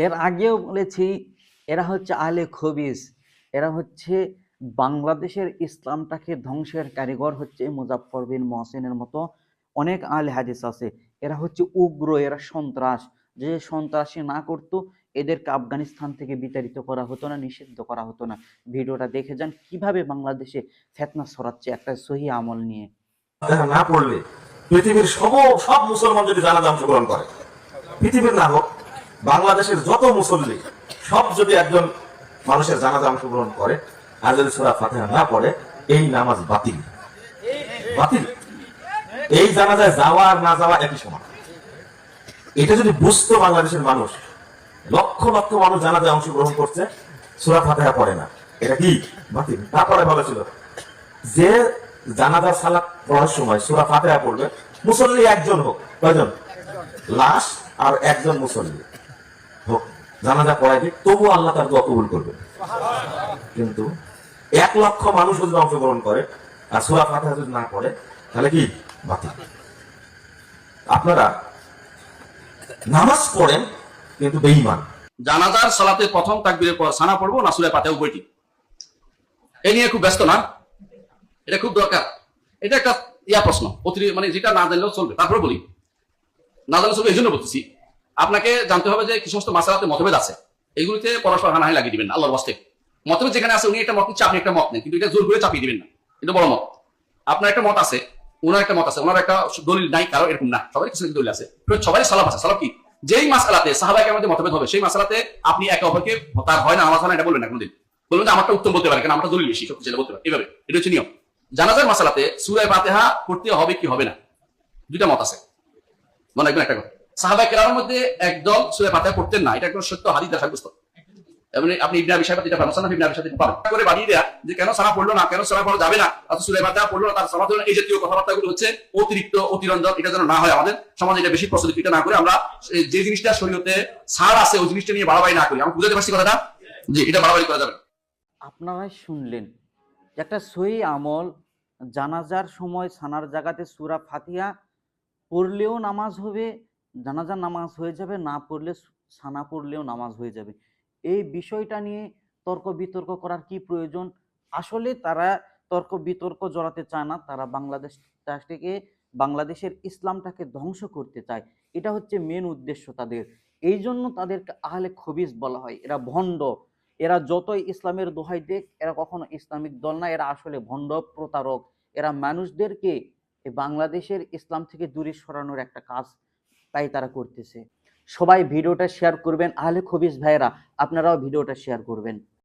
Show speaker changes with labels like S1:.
S1: এর আগেও বলেছি, এরা হচ্ছে আহলে খবিস। এরা হচ্ছে বাংলাদেশের ইসলামটাকে ধ্বংসের কারিগর হচ্ছে মুজাফফর বিন মহসিনের মতো অনেক আহলে হাদিস আছে। এরা হচ্ছে উগ্র, এরা সন্ত্রাস। যে সন্ত্রাসী না করতো এদেরকে আফগানিস্তান থেকে বিতাড়িত করা হতো না, নিষিদ্ধ করা হতো না। ভিডিওটা দেখে যান কিভাবে বাংলাদেশে ফেতনা ছড়াচ্ছে একটা সহি আমল নিয়ে।
S2: না পড়লে পৃথিবীর সব মুসলমান যদি জানাজা অংশগ্রহণ করে, পৃথিবীর না হোক বাংলাদেশের যত মুসল্লি সব যদি একজন মানুষের জানাজা অংশগ্রহণ করে আর যদি সূরা ফাতিহা না পড়ে, এই নামাজ বাতিল। বাতিল। এই জানাজায় যাওয়া আর না যাওয়া একই সমান। এটা যদি বুঝতো বাংলাদেশের মানুষ, লক্ষ লক্ষ মানুষ জানাজায় অংশগ্রহণ করছে, সূরা ফাতিহা পড়ে না, এটা কি বাতিল? তারপরে বলেছিল যে জানাজার সালাত পড়ার সময় সূরা ফাতিহা পড়বে, মুসল্লি একজন হোক, কয়জন? লাশ আর একজন মুসল্লি হোক, জানাজা পড়াই দিক, তবু আল্লাহ তার দোয়া কবুল করবে। কিন্তু 1,00,000 মানুষ যদি অংশগ্রহণ করে আর সূরা ফাতিহা যদি না পড়ে, তাহলে কি বাতিল। আপনারা নামাজ পড়েন কিন্তু বেঈমান।
S3: জানাজার সালাতে প্রথম তাকবীরের পর সানা পড়বো না সূরা ফাতিহা উভয়টি, এই নিয়ে খুব ব্যস্ত না, এটা খুব দরকার। এটা একটা প্রশ্ন, মানে যেটা না জানলেও চলবে। তারপরে বলি, না জানলে চলবে এই জন্য বলতেছি, আপনাকে জানতে হবে যে কি সমস্ত মাসালাতে মতভেদ আছে, এগুলিতে পরস্পর হানাহানি লাগিয়ে দিবেন না আল্লাহর ওয়াস্তে। মতভেদ যেখানে আছে, উনি একটা মত নিচ্ছে, আপনি একটা মত নেন, কিন্তু এটা জোর করে চাপিয়ে দিবেন না। এটা বড় মত। আপনার একটা মত আছে, ওনার একটা মত আছে, ওনার একটা দলিল নাই, কারো এরকম না, সবাই কিছু দলিল আছে, সবাই সালাফ আছে। সালাফ কি? যেই মাসালাতে সাহাবায়ে কেরামের মতভেদ হবে, সেই মাসালাতে আপনি একে অপরকে তার হয় না নামাজ হয় না এটা বলবেন না কোনদিন। বলবেন যে আমারটা উত্তম বলতে পারে, কারণ আমরা দলিল বেশি, সব কিছু বলতে পারে। এভাবে এটা হচ্ছে নিয়ম। জানাজার মাসালাতে সূরা ফাতিহা পড়তে হবে কি হবে না, দুইটা মত আছে। মনে রাখবেন একটা কথা, সাহাবায়ে কেরামের মধ্যে একদল সূরা ফাতিহা পড়তেন না, এটা একদম সত্য হাদিস দ্বারা সাব্যস্ত। এমনি আপনি ইবনে আবি শাইবা যেটা মুসান্নাফ ইবনে আবি শাইবা পাবেন করে বাড়িয়ে দেয়া যে কেন সানা পড়লো না, কেন সানা পড়া যাবে না, অথচ সূরা ফাতিহা পড়লো না, তার সালাত হলো না, এই জাতীয় কথাবার্তাগুলো হচ্ছে অতিরিক্ত, অতিরঞ্জন। এটা যেন না হয়, আমাদের সমাজে এটা বেশি প্রচলিত। এটা না করে আমরা যে জিনিসটা শরীয়তে ছাড় আছে ওই জিনিসটা নিয়ে বাড়াবাড়ি না করি। আমি বুঝাতে পারছি কথাটা? জি, এটা বাড়াবাড়ি করা যাবে না।
S1: আপনারাই শুনলেন যে একটা সহি আমল, জানাজার সময় সানার জায়গাতে সূরা ফাতিহা পড়লেও নামাজ হবে, জানাজার নামাজ হয়ে যাবে, না পড়লে সানা পড়লেও নামাজ হয়ে যাবে। এই বিষয়টা নিয়ে তর্ক বিতর্ক করার কি প্রয়োজন? আসলে তারা তর্ক বিতর্ক জড়াতে চায় না, তারা বাংলাদেশটাকে, বাংলাদেশের ইসলামটাকে ধ্বংস করতে চায়। এটা হচ্ছে মেন উদ্দেশ্য তাদের। এই জন্য তাদেরকে আহলে খবিস বলা হয়। এরা ভণ্ড। এরা যতই ইসলামের দোহাই দেখ, এরা কখনো ইসলামিক দল না, এরা আসলে ভণ্ড, প্রতারক। এরা মানুষদেরকে এই বাংলাদেশের ইসলাম থেকে দূরে সরানোর একটা কাজ তাই তারা করতেছে। সবাই ভিডিওটা শেয়ার করবেন, আহলে খবিস ভাইয়েরা আপনারাও ভিডিওটা শেয়ার করবেন।